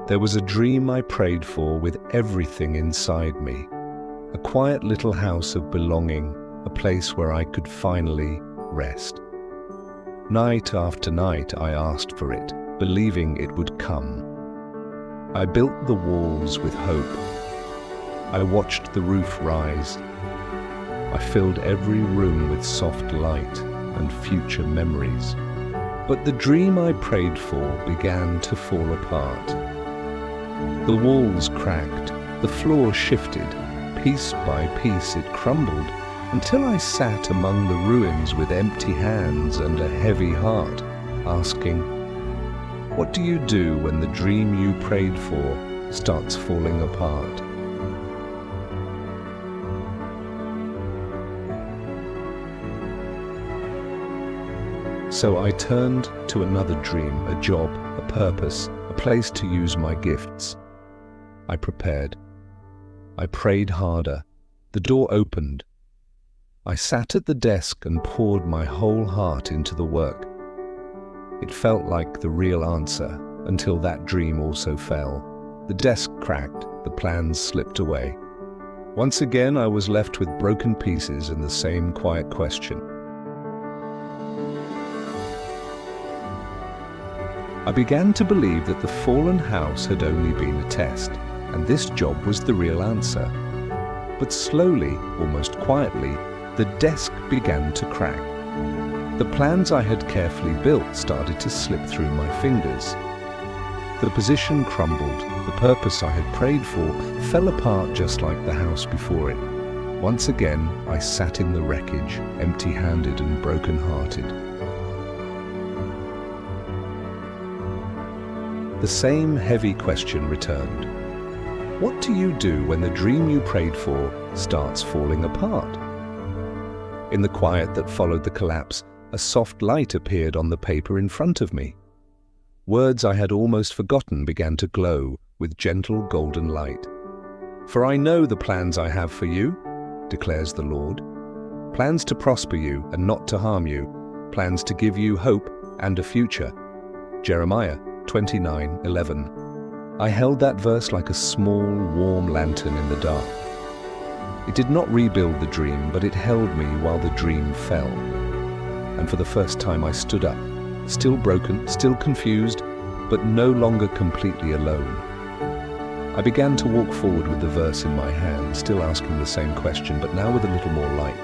There was a dream I prayed for with everything inside me. A quiet little house of belonging, a place where I could finally rest. Night after night I asked for it, believing it would come. I built the walls with hope. I watched the roof rise. I filled every room with soft light and future memories. But the dream I prayed for began to fall apart. The walls cracked, the floor shifted, piece by piece it crumbled, until I sat among the ruins with empty hands and a heavy heart, asking, what do you do when the dream you prayed for starts falling apart? So I turned to another dream, a job, a purpose, a place to use my gifts. I prepared. I prayed harder. The door opened. I sat at the desk and poured my whole heart into the work. It felt like the real answer until that dream also fell. The desk cracked, the plans slipped away. Once again, I was left with broken pieces and the same quiet question. I began to believe that the fallen house had only been a test, and this job was the real answer. But slowly, almost quietly, the desk began to crack. The plans I had carefully built started to slip through my fingers. The position crumbled, the purpose I had prayed for fell apart just like the house before it. Once again, I sat in the wreckage, empty-handed and broken-hearted. The same heavy question returned. What do you do when the dream you prayed for starts falling apart? In the quiet that followed the collapse, a soft light appeared on the paper in front of me. Words I had almost forgotten began to glow with gentle golden light. For I know the plans I have for you, declares the Lord. Plans to prosper you and not to harm you. Plans to give you hope and a future. Jeremiah 29:11. I held that verse like a small, warm lantern in the dark. It did not rebuild the dream, but it held me while the dream fell. And for the first time I stood up, still broken, still confused, but no longer completely alone. I began to walk forward with the verse in my hand, still asking the same question, but now with a little more light.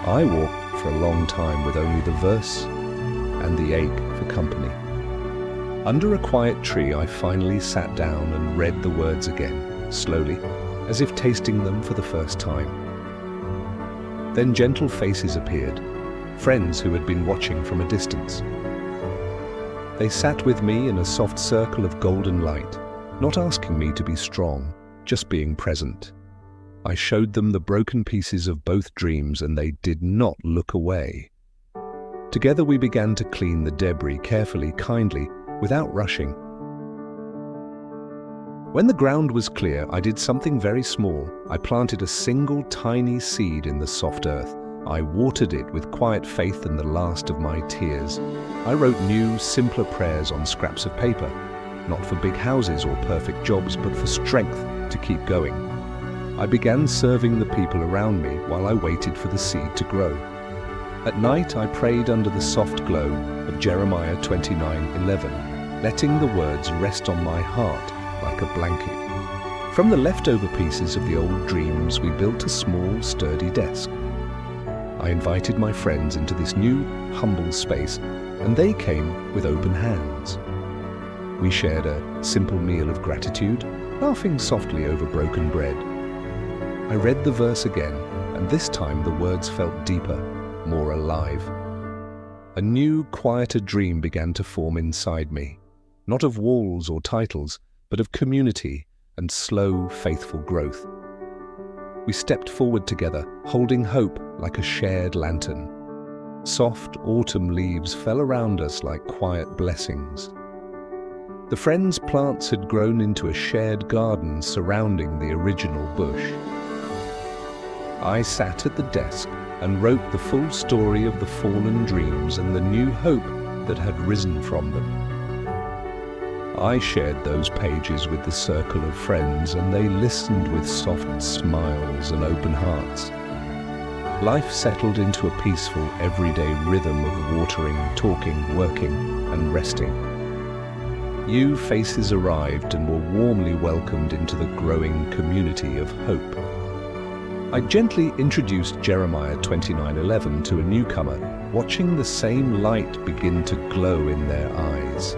I walked for a long time with only the verse and the ache for company. Under a quiet tree, I finally sat down and read the words again, slowly, as if tasting them for the first time. Then gentle faces appeared, friends who had been watching from a distance. They sat with me in a soft circle of golden light, not asking me to be strong, just being present. I showed them the broken pieces of both dreams and they did not look away. Together we began to clean the debris carefully, kindly, without rushing. When the ground was clear, I did something very small. I planted a single tiny seed in the soft earth. I watered it with quiet faith and the last of my tears. I wrote new, simpler prayers on scraps of paper, not for big houses or perfect jobs, but for strength to keep going. I began serving the people around me while I waited for the seed to grow. At night, I prayed under the soft glow of Jeremiah 29:11, letting the words rest on my heart like a blanket. From the leftover pieces of the old dreams, we built a small, sturdy desk. I invited my friends into this new, humble space, and they came with open hands. We shared a simple meal of gratitude, laughing softly over broken bread. I read the verse again, and this time the words felt deeper, more alive. A new, quieter dream began to form inside me, not of walls or titles, but of community and slow, faithful growth. We stepped forward together, holding hope like a shared lantern. Soft autumn leaves fell around us like quiet blessings. The friends' plants had grown into a shared garden surrounding the original bush. I sat at the desk and wrote the full story of the fallen dreams and the new hope that had risen from them. I shared those pages with the circle of friends, and they listened with soft smiles and open hearts. Life settled into a peaceful, everyday rhythm of watering, talking, working, and resting. New faces arrived and were warmly welcomed into the growing community of hope. I gently introduced Jeremiah 29:11 to a newcomer, watching the same light begin to glow in their eyes.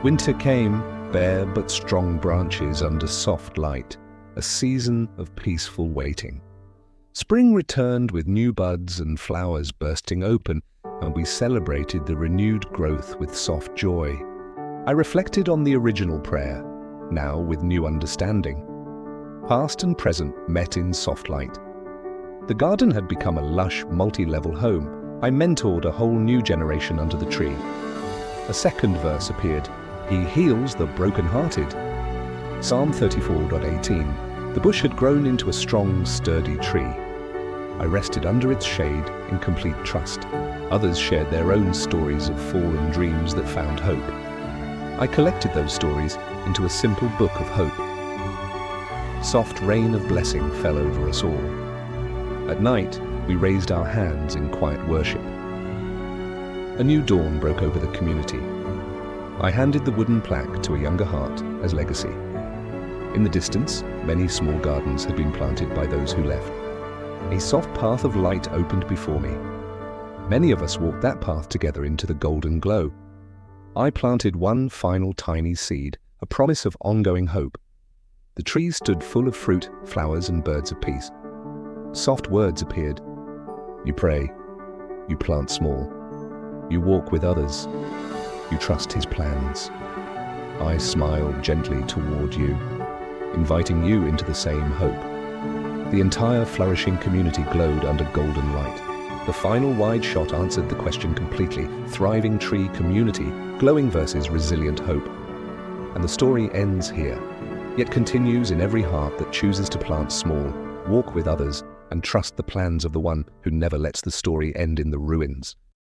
Winter came, bare but strong branches under soft light, a season of peaceful waiting. Spring returned with new buds and flowers bursting open, and we celebrated the renewed growth with soft joy. I reflected on the original prayer, now with new understanding. Past and present met in soft light. The garden had become a lush, multi-level home. I mentored a whole new generation under the tree. A second verse appeared. He heals the brokenhearted. Psalm 34:18. The bush had grown into a strong, sturdy tree. I rested under its shade in complete trust. Others shared their own stories of fallen dreams that found hope. I collected those stories into a simple book of hope. Soft rain of blessing fell over us all. At night, we raised our hands in quiet worship. A new dawn broke over the community. I handed the wooden plaque to a younger heart as legacy. In the distance, many small gardens had been planted by those who left. A soft path of light opened before me. Many of us walked that path together into the golden glow. I planted one final tiny seed, a promise of ongoing hope. The trees stood full of fruit, flowers, and birds of peace. Soft words appeared. You pray, you plant small, you walk with others, you trust His plans. I smiled gently toward you, inviting you into the same hope. The entire flourishing community glowed under golden light. The final wide shot answered the question completely. Thriving tree community, glowing versus resilient hope. And the story ends here, yet continues in every heart that chooses to plant small, walk with others, and trust the plans of the one who never lets the story end in the ruins.